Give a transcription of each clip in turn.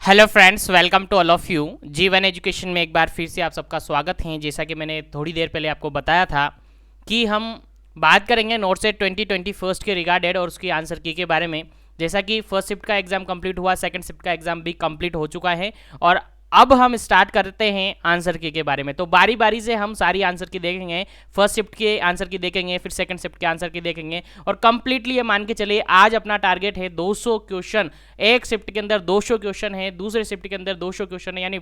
Hello friends, welcome to all of you. Jeevan Education में एक बार फिर से आप सबका स्वागत है। जैसा कि मैंने थोड़ी देर पहले आपको बताया था कि हम बात करेंगे नोट सेट 2021 के रिगार्डेड और उसकी आंसर की के बारे में। जैसा कि फर्स्ट शिफ्ट का एग्जाम कंप्लीट हुआ, सेकंड शिफ्ट का एग्जाम भी कंप्लीट हो चुका है और अब हम स्टार्ट करते हैं आंसर की के बारे में। तो बारी बारी से हम सारी आंसर की देखेंगे। फर्स्ट शिफ्ट के आंसर की देखेंगे, फिर सेकंड शिफ्ट के आंसर की देखेंगे और कंप्लीटली ये मान के चलिए आज अपना टारगेट है 200 क्वेश्चन। एक शिफ्ट के अंदर 200 क्वेश्चन है, दूसरे शिफ्ट के अंदर 200 क्वेश्चन है, यानी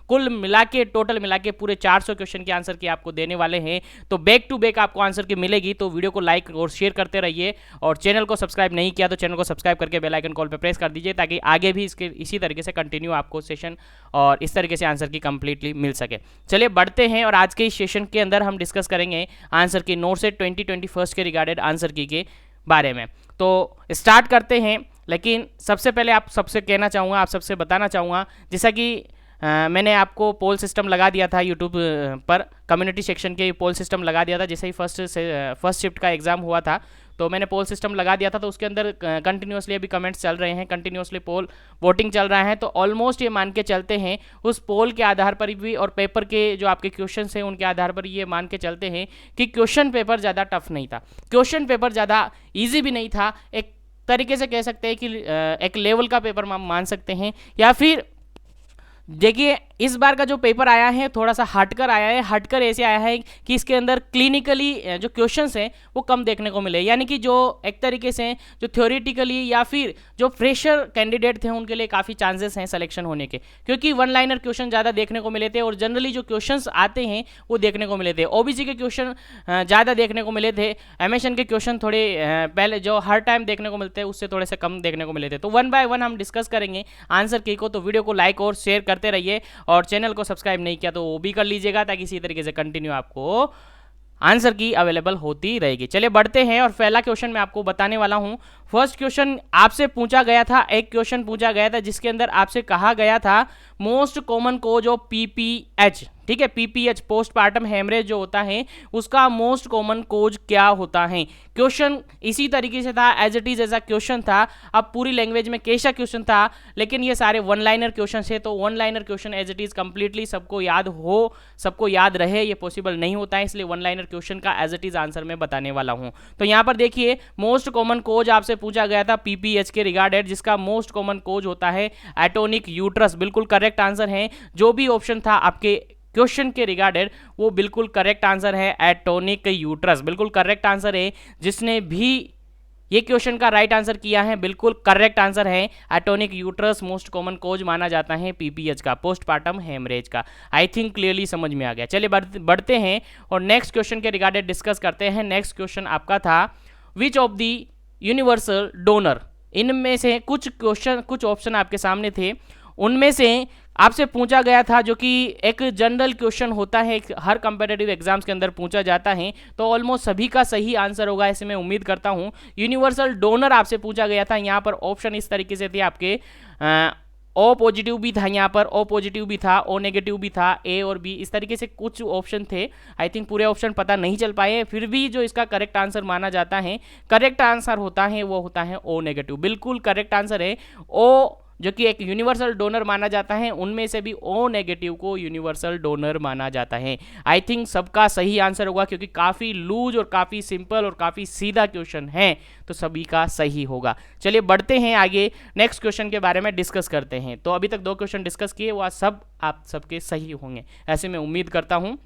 कुल मिला के टोटल मिला के पूरे 400 क्वेश्चन की आंसर की आपको देने वाले हैं। तो बैक टू बैक आपको आंसर की मिलेगी। तो वीडियो को लाइक और शेयर करते रहिए और चैनल को सब्सक्राइब नहीं किया तो चैनल को सब्सक्राइब करके बेल आइकन कॉल पे प्रेस कर दीजिए ताकि आगे भी इसके इसी तरीके से कंटिन्यू आपको सेशन और इस तरीके से आंसर की कंप्लीटली मिल सके। चलिए बढ़ते हैं और आज के इस सेशन के अंदर हम डिस्कस करेंगे आंसर की नोट सेट 2021 के रिगार्डेड आंसर की के बारे में। तो स्टार्ट करते हैं, लेकिन सबसे पहले आप सबसे कहना चाहूँगा, आप सबसे बताना चाहूँगा, जैसा कि मैंने आपको पोल सिस्टम लगा दिया था यूट्यूब पर, कम्युनिटी सेक्शन के पोल सिस्टम लगा दिया था जैसे ही फर्स्ट शिफ्ट का एग्जाम हुआ था। तो मैंने पोल सिस्टम लगा दिया था, तो उसके अंदर कंटिन्यूसली अभी कमेंट्स चल रहे हैं, कंटिन्यूसली पोल वोटिंग चल रहा है। तो ऑलमोस्ट ये मान के चलते हैं उस पोल के आधार पर भी और पेपर के जो आपके क्वेश्चन हैं उनके आधार पर ये मान के चलते हैं कि क्वेश्चन पेपर ज़्यादा टफ नहीं था, क्वेश्चन पेपर ज़्यादा ईजी भी नहीं था। एक तरीके से कह सकते हैं कि एक लेवल का पेपर हम मान सकते हैं। या फिर देखिए इस बार का जो पेपर आया है थोड़ा सा हटकर आया है। हटकर ऐसे आया है कि इसके अंदर क्लिनिकली जो क्वेश्चंस हैं वो कम देखने को मिले, यानी कि जो एक तरीके से जो थ्योरेटिकली या फिर जो फ्रेशर कैंडिडेट थे उनके लिए काफ़ी चांसेस हैं सिलेक्शन होने के, क्योंकि वन लाइनर क्वेश्चन ज़्यादा देखने को मिले थे और जनरली जो क्वेश्चंस आते हैं वो देखने को मिले थे। ओबीसी के क्वेश्चन ज़्यादा देखने को मिले थे, एमएसएन के क्वेश्चन थोड़े पहले जो हर टाइम देखने को मिलते हैं उससे थोड़े से कम देखने को मिले थे। तो वन बाय वन हम डिस्कस करेंगे आंसर की को। तो वीडियो को लाइक और शेयर करते रहिए और चैनल को सब्सक्राइब नहीं किया तो वो भी कर लीजिएगा ताकि इसी तरीके से कंटिन्यू आपको आंसर की अवेलेबल होती रहेगी। चलिए बढ़ते हैं और पहला क्वेश्चन मैं आपको बताने वाला हूं। फर्स्ट क्वेश्चन आपसे पूछा गया था, एक क्वेश्चन पूछा गया था जिसके अंदर आपसे कहा गया था most common cause of PPH, ठीक है, पीपीएच पोस्टपार्टम हेमरेज जो होता है उसका मोस्ट कॉमन कोज क्या होता है। क्वेश्चन इसी तरीके से था, एज इट इज ऐसा क्वेश्चन था। अब पूरी लैंग्वेज में कैसा क्वेश्चन था, लेकिन ये सारे वन लाइनर क्वेश्चन है, तो one liner question as it is completely सबको याद हो, सबको याद रहे, ये पॉसिबल नहीं होता है, इसलिए वन लाइनर क्वेश्चन का एज इट इज आंसर मैं बताने वाला हूं। तो यहां पर देखिए मोस्ट कॉमन कोज आपसे पूछा गया था पीपीएच के रिगार्डेड, जिसका मोस्ट कॉमन कोज होता है एटोनिक यूट्रस। बिल्कुल करेक्ट आंसर है। जो भी ऑप्शन था आपके क्वेश्चन के रिगार्डेड वो बिल्कुल करेक्ट आंसर है, एटोनिक यूट्रस बिल्कुल करेक्ट आंसर है। जिसने भी ये क्वेश्चन का राइट आंसर किया है बिल्कुल करेक्ट आंसर है। Atonic uterus most common cause माना जाता है पीपीएच का, पोस्टपार्टम हेमरेज का। आई थिंक क्लियरली समझ में आ गया। चलिए बढ़ते हैं और नेक्स्ट क्वेश्चन के रिगार्डेड डिस्कस करते हैं। नेक्स्ट क्वेश्चन आपका था which of the universal donor, इनमें से कुछ ऑप्शन आपके सामने थे, उनमें से आपसे पूछा गया था, जो कि एक जनरल क्वेश्चन होता है, हर कंपेटिटिव एग्जाम्स के अंदर पूछा जाता है, तो ऑलमोस्ट सभी का सही आंसर होगा ऐसे मैं उम्मीद करता हूं। यूनिवर्सल डोनर आपसे पूछा गया था। यहां पर ऑप्शन इस तरीके से थे आपके, ओ पॉजिटिव भी था, यहाँ पर ओ पॉजिटिव भी था, ओ नेगेटिव भी था, ए और बी, इस तरीके से कुछ ऑप्शन थे। आई थिंक पूरे ऑप्शन पता नहीं चल पाए, फिर भी जो इसका करेक्ट आंसर माना जाता है, करेक्ट आंसर होता है वो होता है ओ नेगेटिव। बिल्कुल करेक्ट आंसर है ओ, जो कि एक यूनिवर्सल डोनर माना जाता है, उनमें से भी ओ नेगेटिव को यूनिवर्सल डोनर माना जाता है। आई थिंक सबका सही आंसर होगा क्योंकि काफ़ी लूज और काफ़ी सिंपल और काफ़ी सीधा क्वेश्चन है, तो सभी का सही होगा। चलिए बढ़ते हैं आगे, नेक्स्ट क्वेश्चन के बारे में डिस्कस करते हैं। तो अभी तक 2 क्वेश्चन डिस्कस किए, वो सब आप सबके सही होंगे ऐसे मैं उम्मीद करता हूँ।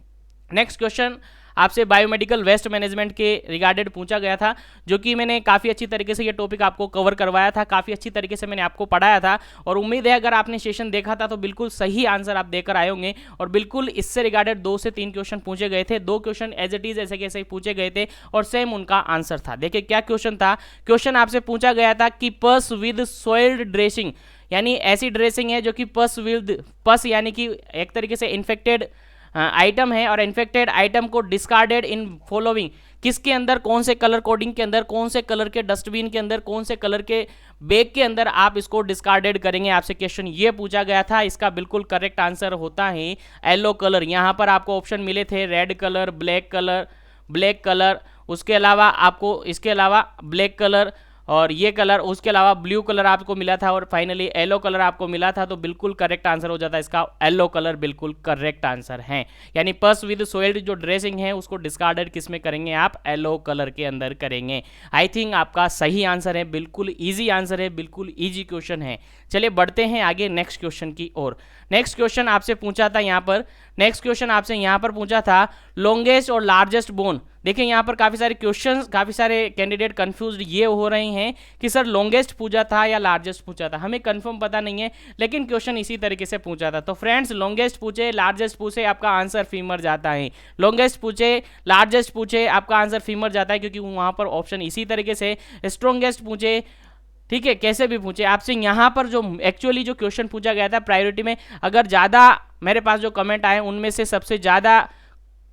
नेक्स्ट क्वेश्चन आपसे बायोमेडिकल वेस्ट मैनेजमेंट के रिगार्डेड पूछा गया था, जो कि मैंने काफ़ी अच्छी तरीके से ये टॉपिक आपको कवर करवाया था, काफ़ी अच्छी तरीके से मैंने आपको पढ़ाया था और उम्मीद है अगर आपने सेशन देखा था तो बिल्कुल सही आंसर आप देकर आए होंगे। और बिल्कुल इससे रिगार्डेड 2 से 3 क्वेश्चन पूछे गए थे, 2 क्वेश्चन एज इट इज ऐसे कैसे ही पूछे गए थे और सेम उनका आंसर था। देखिए क्या क्वेश्चन था। क्वेश्चन आपसे पूछा गया था कि पस विद सोइल्ड ड्रेसिंग, यानी ऐसी ड्रेसिंग है जो कि पस यानी कि एक तरीके से इन्फेक्टेड आइटम है और इन्फेक्टेड आइटम को डिस्कार्डेड इन फॉलोइंग, किसके अंदर, कौन से कलर कोडिंग के अंदर, कौन से कलर के डस्टबिन के अंदर, कौन से कलर के बैग के अंदर आप इसको डिस्कार्डेड करेंगे, आपसे क्वेश्चन ये पूछा गया था। इसका बिल्कुल करेक्ट आंसर होता है येलो कलर। यहाँ पर आपको ऑप्शन मिले थे रेड कलर, ब्लैक कलर, उसके अलावा आपको इसके अलावा ब्लैक कलर, और ये कलर, उसके अलावा ब्लू कलर आपको मिला था और फाइनली येलो कलर आपको मिला था, तो बिल्कुल करेक्ट आंसर हो जाता है इसका येलो कलर, बिल्कुल करेक्ट आंसर है। यानी पर्स विद सोइल्ड जो ड्रेसिंग है उसको डिस्कार्डेड किस में करेंगे आप, येलो कलर के अंदर करेंगे। आई थिंक आपका सही आंसर है, बिल्कुल ईजी आंसर है, बिल्कुल ईजी क्वेश्चन है। चलिए बढ़ते हैं आगे नेक्स्ट क्वेश्चन की ओर। नेक्स्ट क्वेश्चन आपसे पूछा था यहाँ पर, नेक्स्ट क्वेश्चन आपसे यहाँ पर पूछा था लॉन्गेस्ट और लार्जेस्ट बोन। देखिए यहाँ पर काफ़ी सारे क्वेश्चंस, काफ़ी सारे कैंडिडेट कंफ्यूज्ड ये हो रहे हैं कि सर लॉन्गेस्ट पूछा था या लार्जेस्ट पूछा था, हमें कंफर्म पता नहीं है, लेकिन क्वेश्चन इसी तरीके से पूछा था। तो फ्रेंड्स लॉन्गेस्ट पूछे, लार्जेस्ट पूछे, आपका आंसर फीमर जाता है। लॉन्गेस्ट पूछे, लार्जेस्ट पूछे, आपका आंसर फीमर जाता है, क्योंकि वहाँ पर ऑप्शन इसी तरीके से। स्ट्रॉन्गेस्ट पूछे, ठीक है, कैसे भी पूछे आपसे, यहाँ पर जो एक्चुअली जो क्वेश्चन पूछा गया था प्रायोरिटी में, अगर ज़्यादा मेरे पास जो कमेंट आए उनमें से सबसे ज़्यादा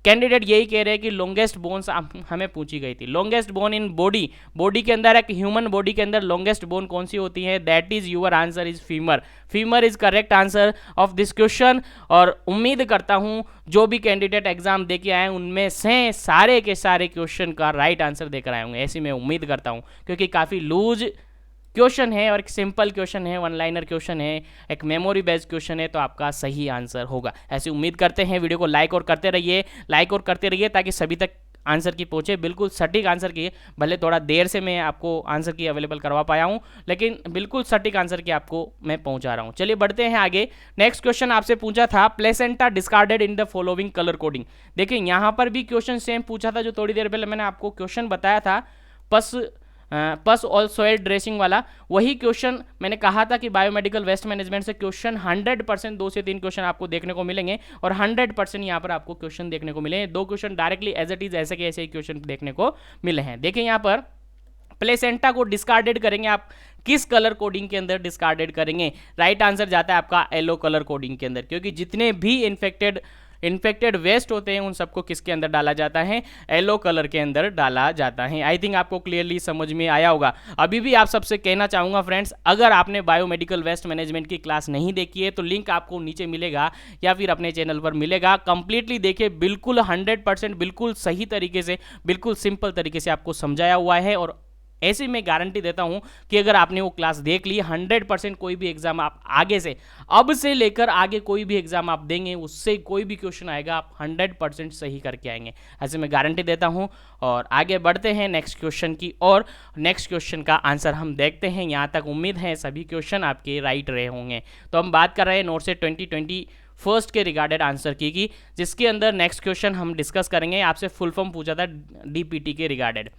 कैंडिडेट यही कह रहे हैं कि लॉन्गेस्ट बोन्स हमें पूछी गई थी। Longest bone in body, body के अंदर, एक ह्यूमन बॉडी के अंदर लॉन्गेस्ट बोन कौन सी होती है, that is your answer is femur. Femur is correct answer of this question. और उम्मीद करता हूं जो भी कैंडिडेट एग्जाम दे के आए उनमें से सारे के सारे क्वेश्चन का राइट आंसर देकर आए होंगे, ऐसी मैं उम्मीद करता हूं, क्योंकि काफ़ी लूज क्वेश्चन है और एक सिंपल क्वेश्चन है, वन लाइनर क्वेश्चन है, एक मेमोरी बेस्ड क्वेश्चन है, तो आपका सही आंसर होगा, ऐसी उम्मीद करते हैं। वीडियो को लाइक और करते रहिए, लाइक और करते रहिए, ताकि सभी तक आंसर की पहुंचे, बिल्कुल सटीक आंसर की। भले थोड़ा देर से मैं आपको आंसर की अवेलेबल करवा पाया हूं, लेकिन बिल्कुल सटीक आंसर की आपको मैं पहुंचा रहा हूं। चलिए बढ़ते हैं आगे। नेक्स्ट क्वेश्चन आपसे पूछा था placenta discarded in the following colour coding. देखिए यहाँ पर भी क्वेश्चन सेम पूछा था जो थोड़ी देर पहले मैंने आपको क्वेश्चन बताया था, पस ऑल सॉइल ड्रेसिंग वाला। वही क्वेश्चन मैंने कहा था कि बायोमेडिकल वेस्ट मैनेजमेंट से क्वेश्चन 100% 2 से 3 क्वेश्चन आपको देखने को मिलेंगे, और 100% यहाँ पर आपको क्वेश्चन देखने को मिले। 2 question directly as it is ऐसे के ऐसे ही क्वेश्चन देखने को मिले हैं। देखिए यहाँ पर प्लेसेंटा को डिस्कार्डेड करेंगे आप, किस कलर कोडिंग के अंदर डिस्कार्डेड करेंगे? राइट आंसर जाता है आपका येलो कलर कोडिंग के अंदर, क्योंकि जितने भी इन्फेक्टेड वेस्ट होते हैं उन सबको किसके अंदर डाला जाता है, येलो कलर के अंदर डाला जाता है। आई थिंक आपको क्लियरली समझ में आया होगा। अभी भी आप सबसे कहना चाहूँगा फ्रेंड्स, अगर आपने बायोमेडिकल वेस्ट मैनेजमेंट की क्लास नहीं देखी है तो लिंक आपको नीचे मिलेगा या फिर अपने चैनल पर मिलेगा, कंप्लीटली देखिए, बिल्कुल 100% बिल्कुल सही तरीके से, बिल्कुल सिंपल तरीके से आपको समझाया हुआ है। और ऐसी मैं गारंटी देता हूं कि अगर आपने वो क्लास देख ली, 100% कोई भी एग्जाम आप आगे से, अब से लेकर आगे कोई भी एग्जाम आप देंगे, उससे कोई भी क्वेश्चन आएगा आप 100% सही करके आएंगे, ऐसे मैं गारंटी देता हूं। और आगे बढ़ते हैं नेक्स्ट क्वेश्चन की और नेक्स्ट क्वेश्चन का आंसर हम देखते हैं। यहाँ तक उम्मीद है सभी क्वेश्चन आपके राइट रहे होंगे। तो हम बात कर रहे हैं नोट से 2020 फर्स्ट के रिगार्डेड आंसर की जिसके अंदर नेक्स्ट क्वेश्चन हम डिस्कस करेंगे। आपसे फुल फॉर्म पूछा था डीपीटी के रिगार्डेड।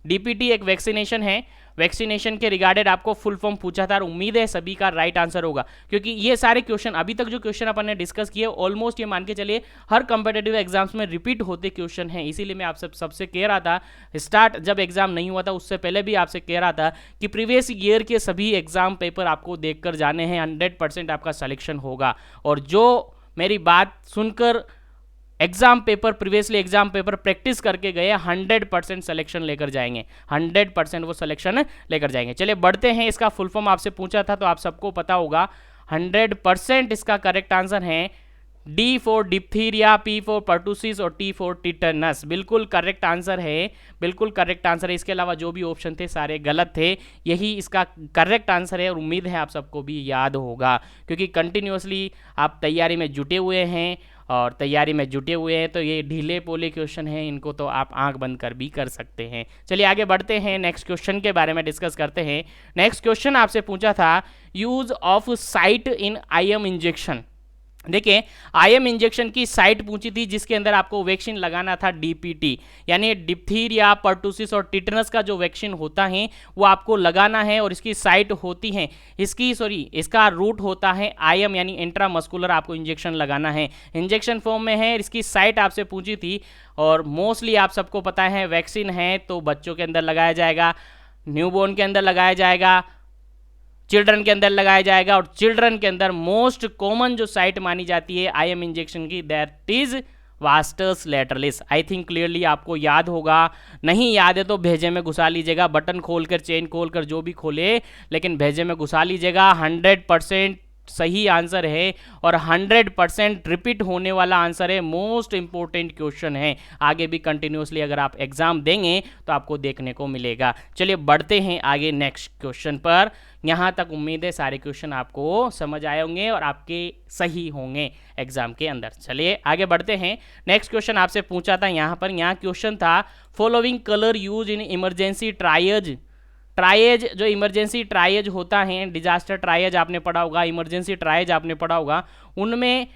डीपीटी एक वैक्सीनेशन है, वैक्सीनेशन के रिगार्डेड आपको फुल फॉर्म पूछा था, और उम्मीद है सभी का राइट आंसर होगा, क्योंकि ये सारे क्वेश्चन अभी तक जो क्वेश्चन अपन ने डिस्कस किए ऑलमोस्ट ये मान के चलिए हर कंपेटिटिव एग्जाम्स में रिपीट होते क्वेश्चन हैं। इसीलिए मैं आप सबसे कह रहा था, स्टार्ट जब एग्जाम नहीं हुआ था उससे पहले भी आपसे कह रहा था कि प्रीवियस ईयर के सभी एग्जाम पेपर आपको देखकर जाने हैं, 100% आपका सिलेक्शन होगा। और जो मेरी बात सुनकर exam paper, previously exam paper practice करके गए, 100% सिलेक्शन लेकर जाएंगे, 100% वो सिलेक्शन लेकर जाएंगे। चलिए बढ़ते हैं। इसका फुल फॉर्म आपसे पूछा था तो आप सबको पता होगा, 100% इसका करेक्ट आंसर है D for diphtheria, P for pertussis और टी फॉर टिटनस। बिल्कुल करेक्ट आंसर है, बिल्कुल करेक्ट आंसर है। इसके अलावा जो भी ऑप्शन थे सारे गलत थे, यही इसका करेक्ट आंसर है। और उम्मीद है आप सबको भी याद होगा, क्योंकि कंटिन्यूसली आप तैयारी में जुटे हुए हैं, और तैयारी में जुटे हुए हैं तो ये ढीले पोले क्वेश्चन हैं, इनको तो आप आंख बंद कर भी कर सकते हैं। चलिए आगे बढ़ते हैं, नेक्स्ट क्वेश्चन के बारे में डिस्कस करते हैं। नेक्स्ट क्वेश्चन आपसे पूछा था use of site in IM injection. देखिए आईएम इंजेक्शन की साइट पूछी थी जिसके अंदर आपको वैक्सीन लगाना था डीपीटी, यानी डिप्थीरिया, पर्टूसिस और टिटनस का जो वैक्सीन होता है वो आपको लगाना है, और इसकी साइट होती है, इसका रूट होता है आईएम यानी इंट्रामस्कुलर आपको इंजेक्शन लगाना है, इंजेक्शन फॉर्म में है। इसकी साइट आपसे पूछी थी, और मोस्टली आप सबको पता है वैक्सीन है तो बच्चों के अंदर लगाया जाएगा, न्यूबॉर्न के अंदर लगाया जाएगा, चिल्ड्रन के अंदर लगाया जाएगा। और चिल्ड्रन के अंदर मोस्ट कॉमन जो साइट मानी जाती है आईएम इंजेक्शन की, that is vastus lateralis. I think clearly आपको याद होगा, नहीं याद है तो भेजे में घुसा लीजिएगा, बटन खोलकर, चेन खोलकर, जो भी खोले, लेकिन भेजे में घुसा लीजिएगा। 100% सही आंसर है और 100% रिपीट होने वाला आंसर है, मोस्ट इंपॉर्टेंट क्वेश्चन है। आगे भी कंटिन्यूसली अगर आप एग्जाम देंगे तो आपको देखने को मिलेगा। चलिए बढ़ते हैं आगे नेक्स्ट क्वेश्चन पर। यहाँ तक उम्मीद है सारे क्वेश्चन आपको समझ आए होंगे और आपके सही होंगे एग्जाम के अंदर। चलिए आगे बढ़ते हैं। नेक्स्ट क्वेश्चन आपसे पूछा था यहाँ पर, यहाँ क्वेश्चन था following colour use in emergency triage. Triage जो इमरजेंसी ट्रायज होता है, डिजास्टर ट्रायज आपने पढ़ा होगा, इमरजेंसी ट्रायज आपने पढ़ा होगा, उनमें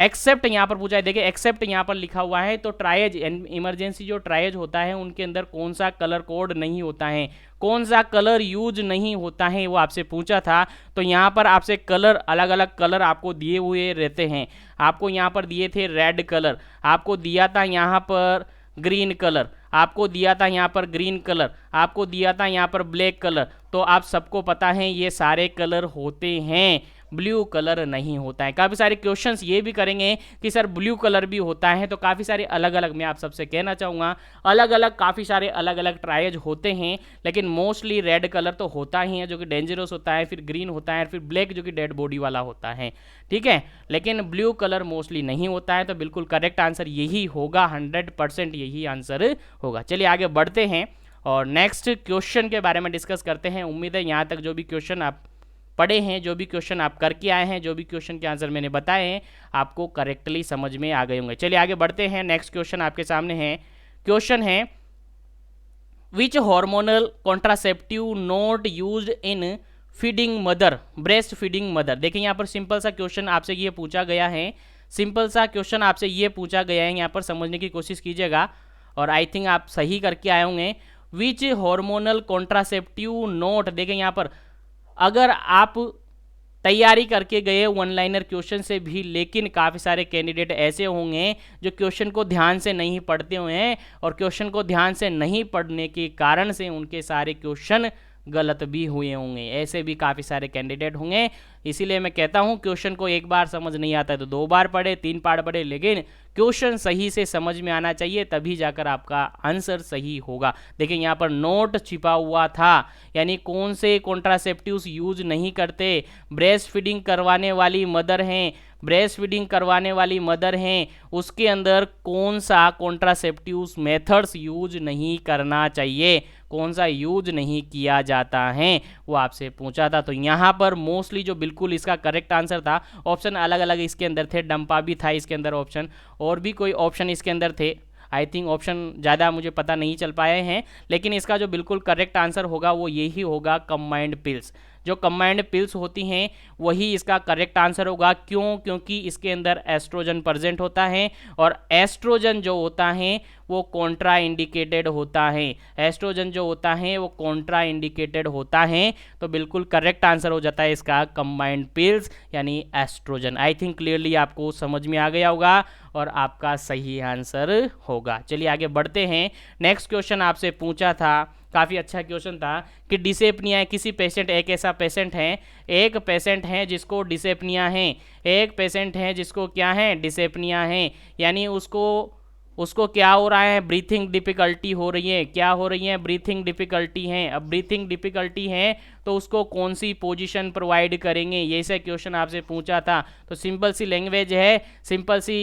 एक्सेप्ट यहाँ पर पूछा है। देखिए एक्सेप्ट यहाँ पर लिखा हुआ है, तो ट्रायज इमरजेंसी जो ट्रायज होता है उनके अंदर कौन सा कलर कोड नहीं होता है, कौन सा कलर यूज नहीं होता है, वो आपसे पूछा था। तो यहाँ पर आपसे कलर, अलग अलग कलर आपको दिए हुए रहते हैं। आपको यहाँ पर दिए थे रेड कलर, आपको दिया था यहाँ पर ग्रीन कलर, आपको दिया था यहाँ पर ग्रीन कलर, आपको दिया था यहाँ पर ब्लैक कलर। तो आप सबको पता है ये सारे कलर होते हैं, ब्लू कलर नहीं होता है। काफ़ी सारे क्वेश्चंस ये भी करेंगे कि सर ब्लू कलर भी होता है, तो काफ़ी सारे अलग अलग, मैं आप सबसे कहना चाहूँगा अलग अलग काफ़ी सारे अलग अलग ट्रायज होते हैं, लेकिन मोस्टली रेड कलर तो होता ही है जो कि डेंजरस होता है, फिर ग्रीन होता है, फिर ब्लैक जो कि डेड बॉडी वाला होता है, ठीक है, लेकिन ब्लू कलर मोस्टली नहीं होता है। तो बिल्कुल करेक्ट आंसर यही होगा, 100% यही आंसर होगा। चलिए आगे बढ़ते हैं और नेक्स्ट क्वेश्चन के बारे में डिस्कस करते हैं। उम्मीद है यहाँ तक जो भी क्वेश्चन आप पढ़े हैं, जो भी क्वेश्चन आप करके आए हैं, जो भी क्वेश्चन के आंसर मैंने बताए हैं, आपको करेक्टली समझ में आ गए होंगे। चलिए आगे बढ़ते हैं। नेक्स्ट क्वेश्चन आपके सामने है। क्वेश्चन है which hormonal contraceptive not used in feeding mother, breast feeding mother. देखिए यहाँ पर सिंपल सा क्वेश्चन आपसे ये पूछा गया है, सिंपल सा क्वेश्चन आपसे ये पूछा गया है, यहाँ पर समझने की कोशिश कीजिएगा और आई थिंक आप सही करके आए होंगे। विच हार्मोनल कॉन्ट्रासेप्टिव नॉट, देखें यहाँ पर अगर आप तैयारी करके गए वन लाइनर क्वेश्चन से भी, लेकिन काफ़ी सारे कैंडिडेट ऐसे होंगे जो क्वेश्चन को ध्यान से नहीं पढ़ते हुए हैं और क्वेश्चन को ध्यान से नहीं पढ़ने के कारण से उनके सारे क्वेश्चन गलत भी हुए होंगे। ऐसे भी काफ़ी सारे कैंडिडेट होंगे। इसीलिए मैं कहता हूं क्वेश्चन को एक बार समझ नहीं आता है तो 2 बार पढ़े, 3 बार पढ़े, लेकिन क्वेश्चन सही से समझ में आना चाहिए, तभी जाकर आपका आंसर सही होगा। देखिए यहाँ पर नोट छिपा हुआ था, यानी कौन से कॉन्ट्रासेप्टिव्स यूज नहीं करते, ब्रेस्ट फीडिंग करवाने वाली मदर हैं, ब्रेस्ट फीडिंग करवाने वाली मदर हैं, उसके अंदर कौन सा कॉन्ट्रासेप्टिव्स मेथड्स यूज नहीं करना चाहिए, कौन सा यूज नहीं किया जाता है, वो आपसे पूछा था। तो यहाँ पर मोस्टली जो बिल्कुल इसका करेक्ट आंसर था, ऑप्शन अलग अलग इसके अंदर थे, डंपा भी था इसके अंदर ऑप्शन, और भी कोई ऑप्शन इसके अंदर थे, आई थिंक ऑप्शन ज़्यादा मुझे पता नहीं चल पाए हैं, लेकिन इसका जो बिल्कुल करेक्ट आंसर होगा वो यही होगा, कंबाइंड पिल्स। जो कंबाइंड पिल्स होती हैं वही इसका करेक्ट आंसर होगा। क्यों? क्योंकि इसके अंदर एस्ट्रोजन प्रेजेंट होता है और एस्ट्रोजन जो होता है वो कॉन्ट्रा इंडिकेटेड होता है, एस्ट्रोजन जो होता है वो कॉन्ट्रा इंडिकेटेड होता है। तो बिल्कुल करेक्ट आंसर हो जाता है इसका कंबाइंड पिल्स यानी एस्ट्रोजन। आई थिंक क्लियरली आपको समझ में आ गया होगा और आपका सही आंसर होगा। चलिए आगे बढ़ते हैं। नेक्स्ट क्वेश्चन आपसे पूछा था, काफ़ी अच्छा क्वेश्चन था कि डिसेप्निया किसी पेशेंट, एक ऐसा पेशेंट है, एक पेशेंट है जिसको डिसेप्निया है, एक पेशेंट है जिसको क्या है, डिसेप्निया है, यानी उसको क्या हो रहा है, ब्रीथिंग डिफ़िकल्टी हो रही है। क्या हो रही है? ब्रीथिंग डिफ़िकल्टी है। अब ब्रीथिंग डिफ़िकल्टी है तो उसको कौन सी पोजीशन प्रोवाइड करेंगे, ये से क्वेश्चन आपसे पूछा था। तो सिंपल सी लैंग्वेज है, सिंपल सी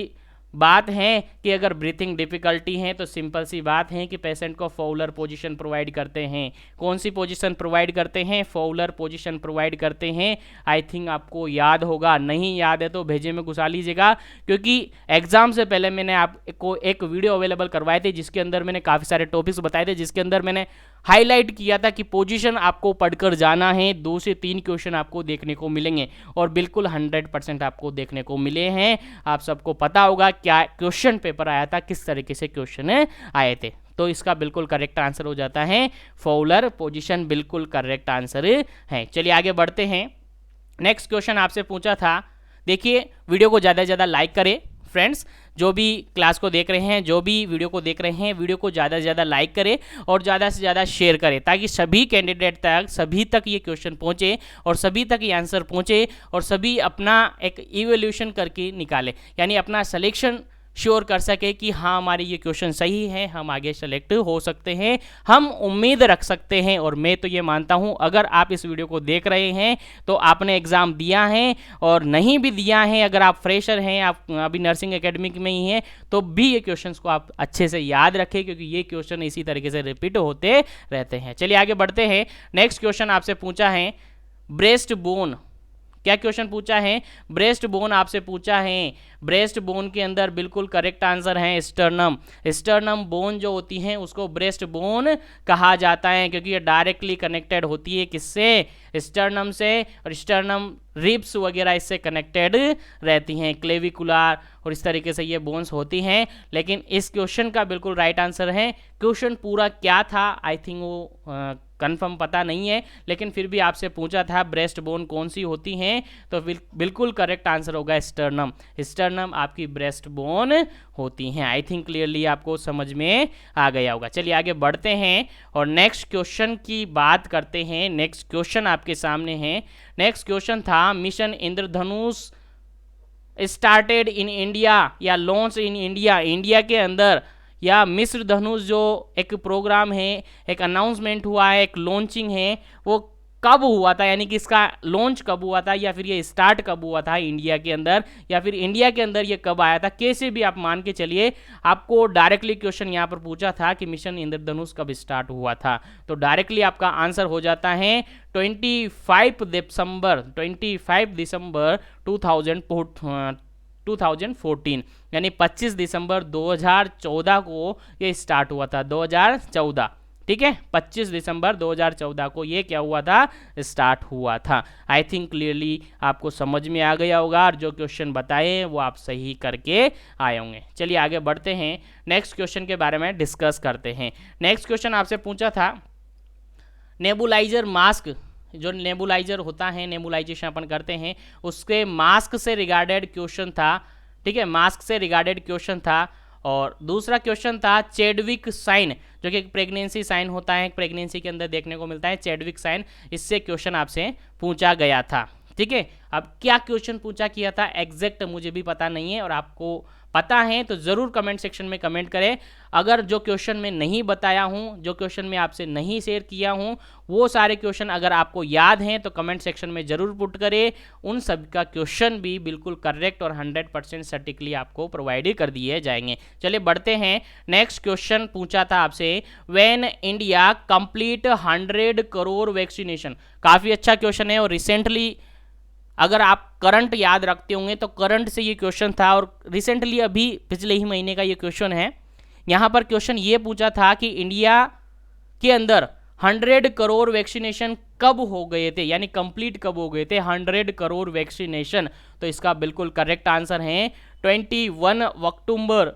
बात है कि अगर ब्रीथिंग डिफ़िकल्टी है तो सिंपल सी बात है कि पेशेंट को फॉउलर पोजीशन प्रोवाइड करते हैं। कौन सी पोजीशन प्रोवाइड करते हैं? फॉउलर पोजीशन प्रोवाइड करते हैं। आई थिंक आपको याद होगा, नहीं याद है तो भेजे में घुसा लीजिएगा, क्योंकि एग्जाम से पहले मैंने आपको एक वीडियो अवेलेबल करवाए थे जिसके अंदर मैंने काफ़ी सारे टॉपिक्स बताए थे, जिसके अंदर मैंने हाईलाइट किया था कि पोजीशन आपको पढ़कर जाना है। 2 से 3 क्वेश्चन आपको देखने को मिलेंगे और बिल्कुल 100% आपको देखने को मिले हैं। आप सबको पता होगा क्या क्वेश्चन पेपर आया था, किस तरीके से क्वेश्चन आए थे। तो इसका बिल्कुल करेक्ट आंसर हो जाता है फॉउलर पोजीशन, बिल्कुल करेक्ट आंसर है। चलिए आगे बढ़ते हैं। नेक्स्ट क्वेश्चन आपसे पूछा था, देखिए वीडियो को ज़्यादा से ज़्यादा लाइक करें फ्रेंड्स, जो भी क्लास को देख रहे हैं, जो भी वीडियो को देख रहे हैं, वीडियो को ज़्यादा से ज़्यादा लाइक करें और ज़्यादा से ज़्यादा शेयर करें, ताकि सभी कैंडिडेट तक, सभी तक ये क्वेश्चन पहुँचे और सभी तक ये आंसर पहुँचे और सभी अपना एक इवैल्यूएशन करके निकाले, यानी अपना सिलेक्शन श्योर कर सके कि हाँ हमारे ये क्वेश्चन सही है, हम आगे सेलेक्ट हो सकते हैं, हम उम्मीद रख सकते हैं। और मैं तो ये मानता हूँ अगर आप इस वीडियो को देख रहे हैं तो आपने एग्ज़ाम दिया है, और नहीं भी दिया है, अगर आप फ्रेशर हैं, आप अभी नर्सिंग एकेडमिक में ही हैं, तो भी ये क्वेश्चंस को आप अच्छे से याद रखें, क्योंकि ये क्वेश्चन इसी तरीके से रिपीट होते रहते हैं। चलिए आगे बढ़ते हैं। नेक्स्ट क्वेश्चन आपसे पूछा है ब्रेस्ट बोन। क्या क्वेश्चन पूछा है? ब्रेस्ट बोन आपसे पूछा है। ब्रेस्ट बोन के अंदर बिल्कुल करेक्ट आंसर है स्टर्नम। स्टर्नम बोन जो होती है उसको ब्रेस्ट बोन कहा जाता है, क्योंकि ये डायरेक्टली कनेक्टेड होती है किससे? स्टर्नम से, और स्टर्नम रिब्स वगैरह इससे कनेक्टेड रहती हैं, क्लेविकुलर और इस तरीके से ये बोन्स होती हैं। लेकिन इस क्वेश्चन का बिल्कुल राइट आंसर है। क्वेश्चन पूरा क्या था आई थिंक वो कंफर्म पता नहीं है, लेकिन फिर भी आपसे पूछा था ब्रेस्ट बोन कौन सी होती हैं, तो बिल्कुल करेक्ट आंसर होगा स्टर्नम। स्टर्नम आपकी ब्रेस्ट बोन होती हैं। आई थिंक क्लियरली आपको समझ में आ गया होगा। चलिए आगे बढ़ते हैं और नेक्स्ट क्वेश्चन की बात करते हैं। नेक्स्ट क्वेश्चन आपके सामने है। नेक्स्ट क्वेश्चन था mission Indradhanush started in India या लॉन्च इन इंडिया। इंडिया के अंदर या मिस्र धनुष जो एक प्रोग्राम है, एक अनाउंसमेंट हुआ है, एक लॉन्चिंग है, वो कब हुआ था, यानी कि इसका लॉन्च कब हुआ था, या फिर ये स्टार्ट कब हुआ था इंडिया के अंदर, या फिर इंडिया के अंदर ये कब आया था। कैसे भी आप मान के चलिए, आपको डायरेक्टली क्वेश्चन यहाँ पर पूछा था कि मिशन इंद्रधनुष कब स्टार्ट हुआ था, तो डायरेक्टली आपका आंसर हो जाता है 25 दिसंबर 2014, यानी 25 दिसंबर 2014 को ये स्टार्ट हुआ था। 2014, ठीक है, 25 दिसंबर 2014 को ये क्या हुआ था? स्टार्ट हुआ था। आई थिंक क्लियरली आपको समझ में आ गया होगा, और जो क्वेश्चन बताए वो आप सही करके आए होंगे। चलिए आगे बढ़ते हैं, नेक्स्ट क्वेश्चन के बारे में डिस्कस करते हैं। नेक्स्ट क्वेश्चन आपसे पूछा था नेबुलाइजर मास्क, जो नेबुलाइजर होता है, नेबुलाइजेशन अपन करते हैं, उसके मास्क से रिगार्डेड क्वेश्चन था, ठीक है, मास्क से रिगार्डेड क्वेश्चन था। और दूसरा क्वेश्चन था चेडविक साइन, जो कि एक प्रेगनेंसी साइन होता है, प्रेगनेंसी के अंदर देखने को मिलता है चेडविक साइन, इससे क्वेश्चन आपसे पूछा गया था, ठीक है। अब क्या क्वेश्चन पूछा किया था एग्जैक्ट मुझे भी पता नहीं है, और आपको पता है तो ज़रूर कमेंट सेक्शन में कमेंट करें। अगर जो क्वेश्चन मैं नहीं बताया हूं, जो क्वेश्चन मैं आपसे नहीं शेयर किया हूं, वो सारे क्वेश्चन अगर आपको याद हैं तो कमेंट सेक्शन में ज़रूर पुट करें। उन सब का क्वेश्चन भी बिल्कुल करेक्ट और 100% सटीकली आपको प्रोवाइड कर दिए जाएंगे। चलिए बढ़ते हैं। नेक्स्ट क्वेश्चन पूछा था आपसे when India complete 100 crore vaccination. काफ़ी अच्छा क्वेश्चन है, और रिसेंटली अगर आप करंट याद रखते होंगे तो करंट से ये क्वेश्चन था, और रिसेंटली अभी पिछले ही महीने का ये क्वेश्चन है। यहाँ पर क्वेश्चन ये पूछा था कि इंडिया के अंदर 100 करोड़ वैक्सीनेशन कब हो गए थे, यानी कंप्लीट कब हो गए थे 100 करोड़ वैक्सीनेशन। तो इसका बिल्कुल करेक्ट आंसर है 21 अक्टूबर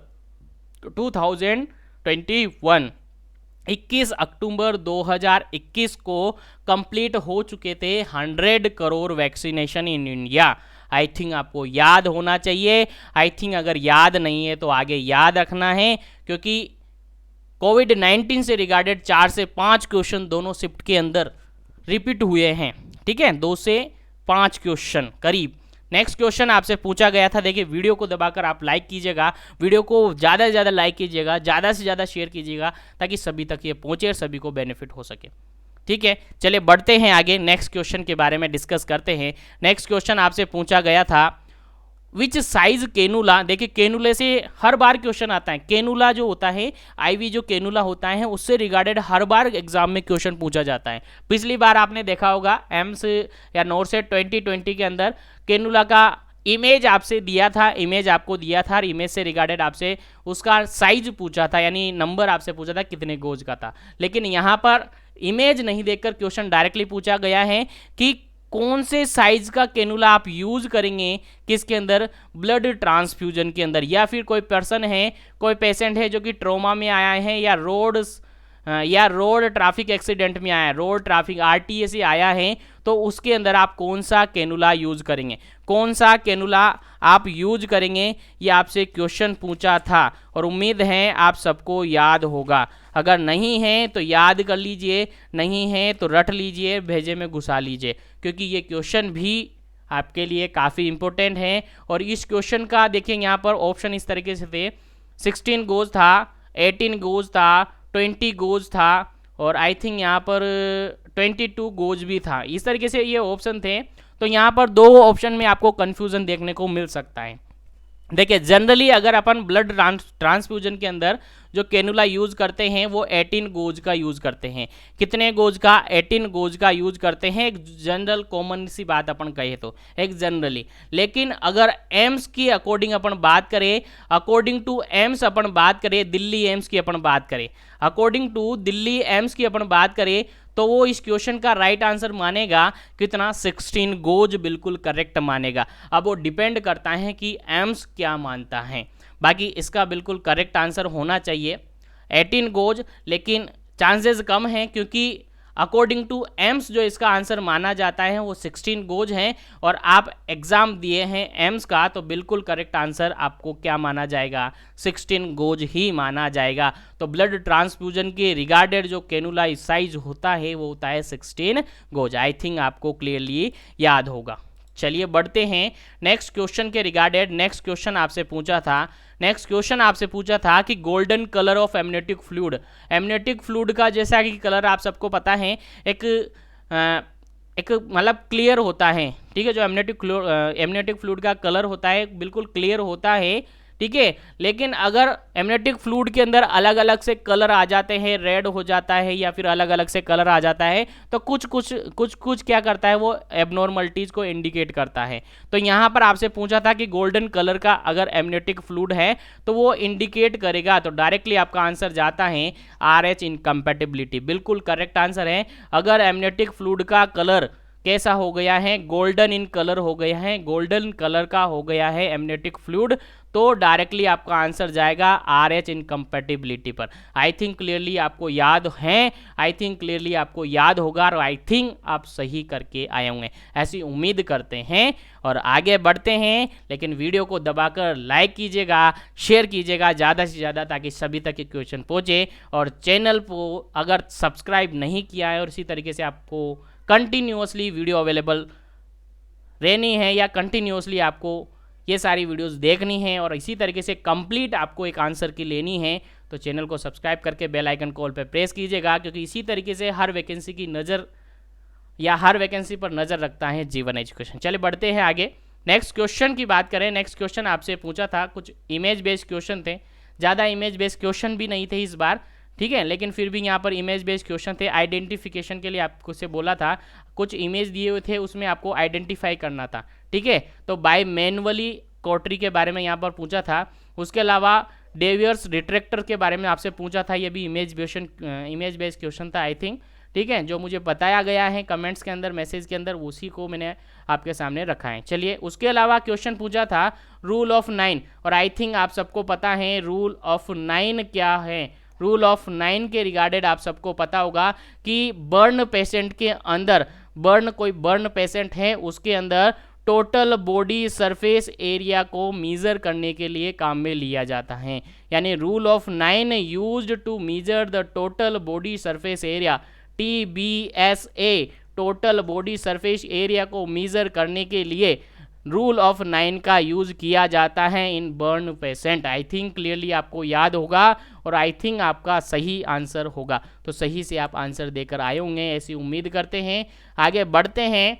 2021। 21 अक्टूबर 2021 को कंप्लीट हो चुके थे 100 crore vaccination in India. I think आपको याद होना चाहिए। आई थिंक अगर याद नहीं है तो आगे याद रखना है, क्योंकि कोविड-19 से रिगार्डेड 4 से 5 क्वेश्चन दोनों शिफ्ट के अंदर रिपीट हुए हैं, ठीक है, 2 से 5 क्वेश्चन करीब। नेक्स्ट क्वेश्चन आपसे पूछा गया था, देखिए वीडियो को दबाकर आप लाइक कीजिएगा, वीडियो को ज़्यादा से ज़्यादा लाइक कीजिएगा, ज़्यादा से ज़्यादा शेयर कीजिएगा, ताकि सभी तक ये पहुँचे और सभी को बेनिफिट हो सके, ठीक है। चलिए बढ़ते हैं आगे, नेक्स्ट क्वेश्चन के बारे में डिस्कस करते हैं। नेक्स्ट क्वेश्चन आपसे पूछा गया था विच साइज केनुला। देखिए केनुले से हर बार क्वेश्चन आता है। केनुला जो होता है, आईवी जो केनुला होता है, उससे रिगार्डेड हर बार एग्जाम में क्वेश्चन पूछा जाता है। पिछली बार आपने देखा होगा एम्स या नोरसेट 2020 के अंदर केनुला का इमेज आपसे दिया था, इमेज आपको दिया था, और इमेज से रिगार्डेड आपसे उसका साइज पूछा था, यानी नंबर आपसे पूछा था कितने गोज का था। लेकिन यहाँ पर इमेज नहीं देखकर क्वेश्चन डायरेक्टली पूछा गया है कि कौन से साइज का कैनुला आप यूज करेंगे किसके अंदर, ब्लड ट्रांसफ्यूजन के अंदर, या फिर कोई पर्सन है, कोई पेशेंट है जो कि ट्रॉमा में आया है, या रोड ट्रैफिक एक्सीडेंट में आया है, रोड ट्रैफिक आरटीए से आया है, तो उसके अंदर आप कौन सा कैनुला यूज करेंगे, कौन सा कैनुला आप यूज करेंगे, ये आपसे क्वेश्चन पूछा था। और उम्मीद है आप सबको याद होगा। अगर नहीं है तो याद कर लीजिए, नहीं है तो रट लीजिए, भेजे में घुसा लीजिए, क्योंकि ये क्वेश्चन भी आपके लिए काफ़ी इंपॉर्टेंट है। और इस क्वेश्चन का देखिए यहाँ पर ऑप्शन इस तरीके से थे, 16 गोज था, 18 गोज था, 20 गोज था और आई थिंक यहाँ पर 22 गोज भी था। इस तरीके से ये ऑप्शन थे। तो यहाँ पर दो ऑप्शन में आपको कन्फ्यूज़न देखने को मिल सकता है। देखिए जनरली अगर अपन ब्लड ट्रांसफ्यूजन के अंदर जो कैनुला यूज करते हैं वो 18 गोज का यूज करते हैं। कितने गोज का? 18 गोज का यूज करते हैं। एक जनरल कॉमन सी बात अपन कहे तो, एक जनरली। लेकिन अगर एम्स की अकॉर्डिंग अपन बात करें, अकॉर्डिंग टू एम्स अपन बात करें, दिल्ली एम्स की अपन बात करें, अकॉर्डिंग टू दिल्ली एम्स की अपन बात करें, तो वो इस क्वेश्चन का राइट आंसर मानेगा कितना? 16 गोज बिल्कुल करेक्ट मानेगा। अब वो डिपेंड करता है कि एम्स क्या मानता है। बाकी इसका बिल्कुल करेक्ट आंसर होना चाहिए 18 गोज, लेकिन चांसेस कम हैं क्योंकि अकॉर्डिंग टू एम्स जो इसका आंसर माना जाता है वो 16 गोज हैं और आप एग्जाम दिए हैं एम्स का, तो बिल्कुल करेक्ट आंसर आपको क्या माना जाएगा? 16 गोज ही माना जाएगा। तो ब्लड ट्रांसफ्यूजन के रिगार्डेड जो कैनुला साइज होता है वो होता है 16 गोज। आई थिंक आपको क्लियरली याद होगा। चलिए बढ़ते हैं नेक्स्ट क्वेश्चन के रिगार्डेड। नेक्स्ट क्वेश्चन आपसे पूछा था कि golden colour of amniotic fluid. Amniotic fluid का जैसा कि कलर आप सबको पता है एक मतलब क्लियर होता है, ठीक है। जो एमनियोटिक फ्लूइड का कलर होता है बिल्कुल क्लियर होता है, ठीक है। लेकिन अगर एमनियोटिक फ्लूइड के अंदर अलग अलग से कलर आ जाते हैं, रेड हो जाता है या फिर अलग अलग से कलर आ जाता है, तो कुछ क्या करता है, वो एबनॉर्मलिटीज को इंडिकेट करता है। तो यहाँ पर आपसे पूछा था कि गोल्डन कलर का अगर एमनियोटिक फ्लूइड है तो वो इंडिकेट करेगा, तो डायरेक्टली आपका आंसर जाता है RH इनकम्पैटिबिलिटी। बिल्कुल करेक्ट आंसर है। अगर एमनियोटिक फ्लूइड का कलर कैसा हो गया है? गोल्डन इन कलर हो गया है, गोल्डन कलर का हो गया है एमनियोटिक फ्लूइड, तो डायरेक्टली आपका आंसर जाएगा RH इनकम्पैटिबिलिटी पर। आई थिंक क्लियरली आपको याद है, आई थिंक क्लियरली आपको याद होगा और आई थिंक आप सही करके आए होंगे, ऐसी उम्मीद करते हैं। और आगे बढ़ते हैं, लेकिन वीडियो को दबाकर लाइक कीजिएगा, शेयर कीजिएगा ज़्यादा से ज़्यादा ताकि सभी तक ये क्वेश्चन पहुँचे। और चैनल को अगर सब्सक्राइब नहीं किया है और इसी तरीके से आपको कंटिन्यूअसली वीडियो अवेलेबल रहनी है या कंटिन्यूअसली आपको ये सारी वीडियोस देखनी है और इसी तरीके से कंप्लीट आपको एक आंसर की लेनी है, तो चैनल को सब्सक्राइब करके बेल आइकन कॉल पे प्रेस कीजिएगा, क्योंकि इसी तरीके से हर वैकेंसी की नज़र या हर वैकेंसी पर नज़र रखता है जीवन एजुकेशन। चलिए बढ़ते हैं आगे। नेक्स्ट क्वेश्चन की बात करें। नेक्स्ट क्वेश्चन आपसे पूछा था, कुछ इमेज बेस्ड क्वेश्चन थे, ज़्यादा इमेज बेस्ड क्वेश्चन भी नहीं थे इस बार, ठीक है, लेकिन फिर भी यहाँ पर इमेज बेस्ड क्वेश्चन थे। आइडेंटिफिकेशन के लिए आपको से बोला था, कुछ इमेज दिए हुए थे उसमें आपको आइडेंटिफाई करना था, ठीक है। तो बाय मैनुअली कॉटरी के बारे में यहाँ पर पूछा था। उसके अलावा डेवियर्स रिट्रैक्टर के बारे में आपसे पूछा था, ये भी इमेज बेस्ड क्वेश्चन था आई थिंक, ठीक है। जो मुझे बताया गया है कमेंट्स के अंदर, मैसेज के अंदर, उसी को मैंने आपके सामने रखा है। चलिए उसके अलावा क्वेश्चन पूछा था रूल ऑफ 9, और आई थिंक आप सबको पता है रूल ऑफ 9 क्या है। रूल ऑफ 9 के रिगार्डेड आप सबको पता होगा कि बर्न पेशेंट के अंदर, कोई बर्न पेशेंट है उसके अंदर टोटल बॉडी सरफेस एरिया को मेजर करने के लिए काम में लिया जाता है। यानी rule of 9 used to measure the total body surface area, TBSA, total body surface area को मेजर करने के लिए रूल ऑफ 9 का यूज किया जाता है in burn patient. I think clearly आपको याद होगा और आई थिंक आपका सही आंसर होगा, तो सही से आप आंसर देकर आए होंगे ऐसी उम्मीद करते हैं। आगे बढ़ते हैं।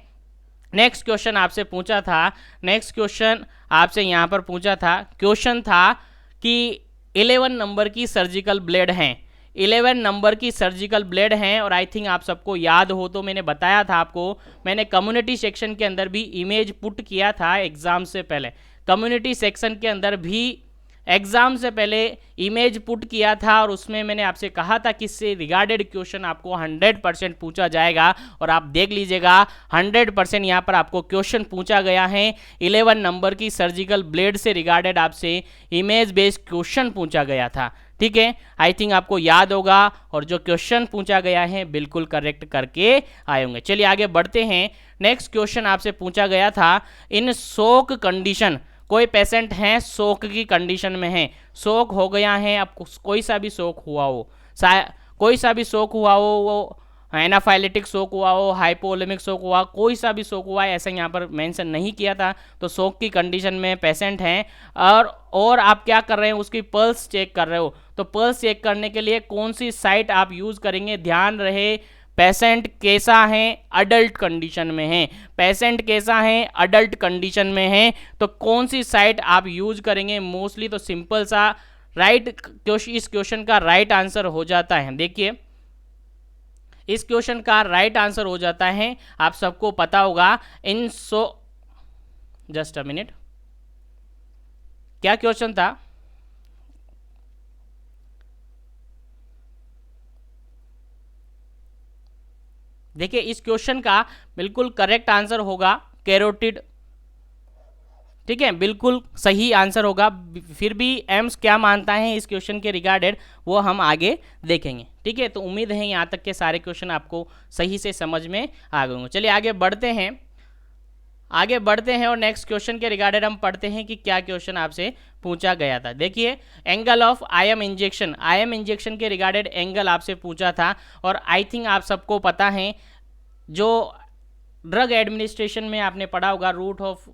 नेक्स्ट क्वेश्चन आपसे पूछा था, नेक्स्ट क्वेश्चन आपसे यहाँ पर पूछा था, क्वेश्चन था कि 11 नंबर की सर्जिकल ब्लेड हैं, 11 नंबर की सर्जिकल ब्लेड हैं, और आई थिंक आप सबको याद हो तो मैंने बताया था आपको, मैंने कम्युनिटी सेक्शन के अंदर भी इमेज पुट किया था एग्जाम से पहले, कम्युनिटी सेक्शन के अंदर भी एग्जाम से पहले इमेज पुट किया था और उसमें मैंने आपसे कहा था कि इससे रिगार्डेड क्वेश्चन आपको 100% पूछा जाएगा। और आप देख लीजिएगा 100% यहाँ पर आपको क्वेश्चन पूछा गया है। 11 नंबर की सर्जिकल ब्लेड से रिगार्डेड आपसे इमेज बेस्ड क्वेश्चन पूछा गया था, ठीक है। आई थिंक आपको याद होगा और जो क्वेश्चन पूछा गया है बिल्कुल करेक्ट करके आए होंगे। चलिए आगे बढ़ते हैं। नेक्स्ट क्वेश्चन आपसे पूछा गया था, इन शोक कंडीशन, कोई पेशेंट हैं शोक की कंडीशन में है, शोक हो गया है, अब कोई सा भी शोक हुआ हो, कोई सा भी शोक हुआ हो, वो एनाफाइलेटिक शोक हुआ हो, हाइपोवोलेमिक शोक हुआ, कोई सा भी शोक हुआ है ऐसा यहाँ पर मेंशन नहीं किया था। तो शोक की कंडीशन में पेशेंट हैं और आप क्या कर रहे हैं, उसकी पल्स चेक कर रहे हो। तो पल्स चेक करने के लिए कौन सी साइट आप यूज़ करेंगे, ध्यान रहे पेशेंट कैसा है, अडल्ट कंडीशन में है। पेशेंट कैसा है, अडल्ट कंडीशन में है, तो कौन सी साइट आप यूज करेंगे मोस्टली। तो सिंपल सा इस क्वेश्चन का राइट आंसर हो जाता है, देखिए इस क्वेश्चन का राइट आंसर हो जाता है, आप सबको पता होगा जस्ट अ मिनट, क्या क्वेश्चन था। देखिए इस क्वेश्चन का बिल्कुल करेक्ट आंसर होगा कैरोटिड, ठीक है, बिल्कुल सही आंसर होगा। फिर भी एम्स क्या मानता है इस क्वेश्चन के रिगार्डेड वो हम आगे देखेंगे, ठीक है। तो उम्मीद है यहाँ तक के सारे क्वेश्चन आपको सही से समझ में आ गए होंगे। चलिए आगे बढ़ते हैं और नेक्स्ट क्वेश्चन के रिगार्डेड हम पढ़ते हैं कि क्या क्वेश्चन आपसे पूछा गया था। देखिए एंगल ऑफ आईएम इंजेक्शन के रिगार्डेड एंगल आपसे पूछा था, और आई थिंक आप सबको पता है जो ड्रग एडमिनिस्ट्रेशन में आपने पढ़ा होगा रूट ऑफ,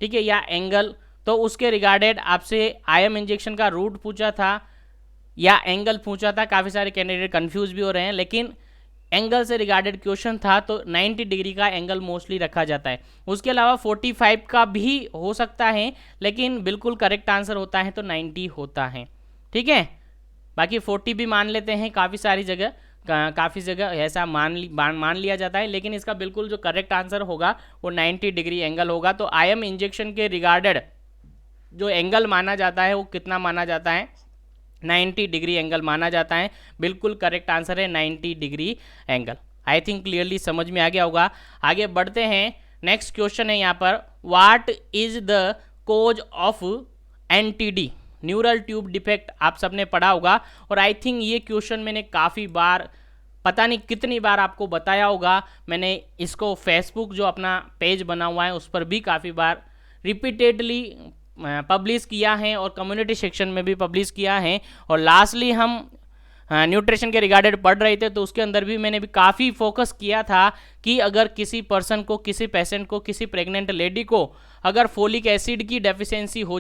ठीक है, या एंगल, तो उसके रिगार्डेड आपसे आईएम इंजेक्शन का रूट पूछा था या एंगल पूछा था। काफ़ी सारे कैंडिडेट कंफ्यूज भी हो रहे हैं, लेकिन एंगल से रिगार्डेड क्वेश्चन था तो 90 डिग्री का एंगल मोस्टली रखा जाता है। उसके अलावा 45 का भी हो सकता है, लेकिन बिल्कुल करेक्ट आंसर होता है तो 90 होता है, ठीक है। बाकी 40 भी मान लेते हैं, काफ़ी जगह ऐसा मान लिया जाता है, लेकिन इसका बिल्कुल जो करेक्ट आंसर होगा वो 90 डिग्री एंगल होगा। तो आईएम इंजेक्शन के रिगार्डेड जो एंगल माना जाता है वो कितना माना जाता है, 90 डिग्री एंगल माना जाता है। बिल्कुल करेक्ट आंसर है 90 डिग्री एंगल। आई थिंक क्लियरली समझ में आ गया होगा। आगे बढ़ते हैं, नेक्स्ट क्वेश्चन है यहाँ पर, what is the cause of NTD, neural tube defect, आप सबने पढ़ा होगा। और आई थिंक ये क्वेश्चन मैंने काफ़ी बार, पता नहीं कितनी बार आपको बताया होगा। मैंने इसको फेसबुक जो अपना पेज बना हुआ है उस पर भी काफ़ी बार रिपीटेडली पब्लिश किया है और कम्युनिटी सेक्शन में भी पब्लिश किया है। और लास्टली हम न्यूट्रिशन के रिगार्डेड पढ़ रहे थे तो उसके अंदर भी मैंने भी काफ़ी फोकस किया था कि अगर किसी पर्सन को, किसी पेशेंट को, किसी प्रेग्नेंट लेडी को अगर फोलिक एसिड की डेफिशिएंसी हो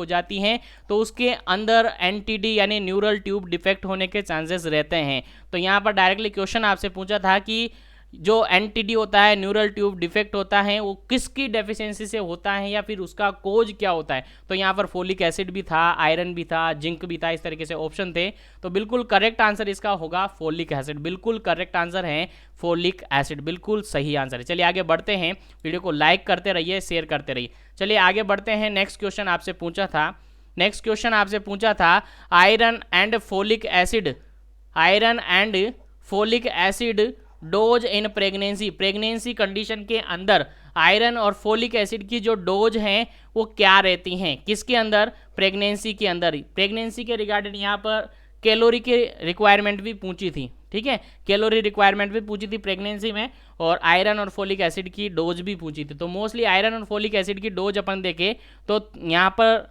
जाती है तो उसके अंदर एनटीडी यानी न्यूरल ट्यूब डिफेक्ट होने के चांसेस रहते हैं। तो यहाँ पर डायरेक्टली क्वेश्चन आपसे पूछा था कि जो एनटीडी होता है, न्यूरल ट्यूब डिफेक्ट होता है, वो किसकी डेफिशिएंसी से होता है या फिर उसका कोज क्या होता है। तो यहाँ पर फोलिक एसिड भी था, आयरन भी था, जिंक भी था, इस तरीके से ऑप्शन थे। तो बिल्कुल करेक्ट आंसर इसका होगा फोलिक एसिड, बिल्कुल करेक्ट आंसर है फोलिक एसिड, बिल्कुल सही आंसर है। चलिए आगे बढ़ते हैं, वीडियो को लाइक करते रहिए, शेयर करते रहिए। चलिए आगे बढ़ते हैं, नेक्स्ट क्वेश्चन आपसे पूछा था iron and folic acid dose in pregnancy condition के अंदर आयरन और फोलिक एसिड की जो डोज हैं वो क्या रहती हैं, किसके अंदर, प्रेगनेंसी के अंदर। प्रेगनेंसी के रिगार्डेड यहाँ पर कैलोरी के रिक्वायरमेंट भी पूछी थी, ठीक है, कैलोरी रिक्वायरमेंट भी पूछी थी प्रेगनेंसी में, और आयरन और फोलिक एसिड की डोज भी पूछी थी। तो मोस्टली आयरन और फोलिक एसिड की डोज अपन देखें तो यहाँ पर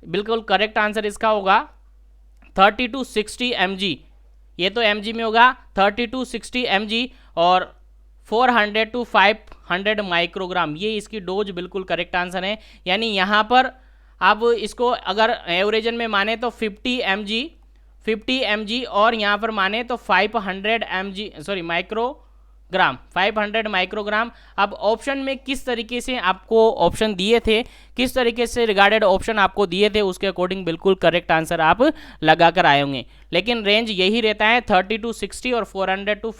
बिल्कुल करेक्ट आंसर इसका होगा 30 to 60 mg, ये तो mg में होगा, 30 to 60 mg और 400 to 500 माइक्रोग्राम, ये इसकी डोज बिल्कुल करेक्ट आंसर है। यानी यहाँ पर आप इसको अगर एवरेजन में माने तो 50 mg और यहाँ पर माने तो 500 माइक्रोग्राम। अब ऑप्शन में किस तरीके से आपको ऑप्शन दिए थे, किस तरीके से रिगार्डेड ऑप्शन आपको दिए थे, उसके अकॉर्डिंग बिल्कुल करेक्ट आंसर आप लगा कर आए होंगे। लेकिन रेंज यही रहता है 30 to 60 और 400 to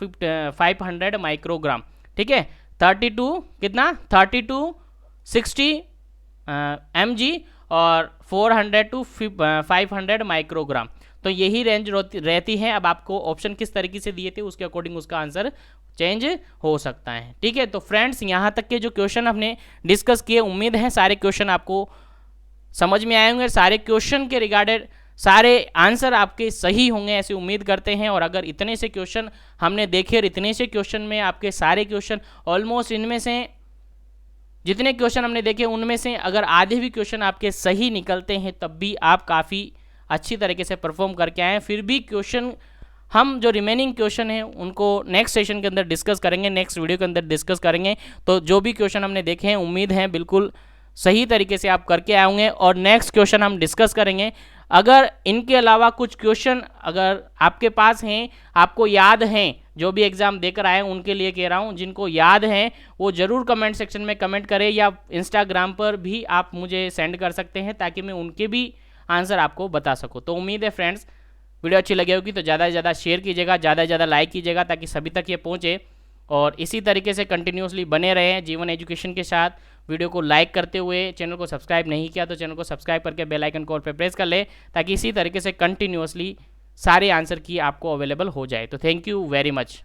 500 माइक्रोग्राम, ठीक है। 30 to 60 mg और 400 to 500 माइक्रोग्राम, तो यही रेंज रहती है। अब आपको ऑप्शन किस तरीके से दिए थे उसके अकॉर्डिंग उसका आंसर चेंज हो सकता है, ठीक है। तो फ्रेंड्स यहाँ तक के जो क्वेश्चन हमने डिस्कस किए, उम्मीद है सारे क्वेश्चन आपको समझ में आए होंगे, सारे क्वेश्चन के रिगार्डेड सारे आंसर आपके सही होंगे ऐसी उम्मीद करते हैं। और अगर इतने से क्वेश्चन हमने देखे और इतने से क्वेश्चन में आपके सारे क्वेश्चन ऑलमोस्ट, इनमें से जितने क्वेश्चन हमने देखे उनमें से अगर आधे भी क्वेश्चन आपके सही निकलते हैं तब भी आप काफ़ी अच्छी तरीके से परफॉर्म करके आए। फिर भी क्वेश्चन हम जो रिमेनिंग क्वेश्चन हैं उनको नेक्स्ट सेशन के अंदर डिस्कस करेंगे, नेक्स्ट वीडियो के अंदर डिस्कस करेंगे। तो जो भी क्वेश्चन हमने देखे हैं उम्मीद है बिल्कुल सही तरीके से आप करके आए होंगे और नेक्स्ट क्वेश्चन हम डिस्कस करेंगे। अगर इनके अलावा कुछ क्वेश्चन अगर आपके पास हैं, आपको याद हैं, जो भी एग्जाम देकर आए उनके लिए कह रहा हूं, जिनको याद हैं वो ज़रूर कमेंट सेक्शन में कमेंट करें या इंस्टाग्राम पर भी आप मुझे सेंड कर सकते हैं ताकि मैं उनके भी आंसर आपको बता सकूं। तो उम्मीद है फ्रेंड्स वीडियो अच्छी लगी होगी तो ज़्यादा से ज़्यादा शेयर कीजिएगा, ज़्यादा से ज़्यादा लाइक कीजिएगा ताकि सभी तक ये पहुँचे और इसी तरीके से कंटिन्यूसली बने रहें जीवन एजुकेशन के साथ। वीडियो को लाइक करते हुए, चैनल को सब्सक्राइब नहीं किया तो चैनल को सब्सक्राइब करके बेल आइकन को ऑल पे प्रेस कर ले ताकि इसी तरीके से कंटिन्यूसली सारे आंसर की आपको अवेलेबल हो जाए। तो थैंक यू वेरी मच।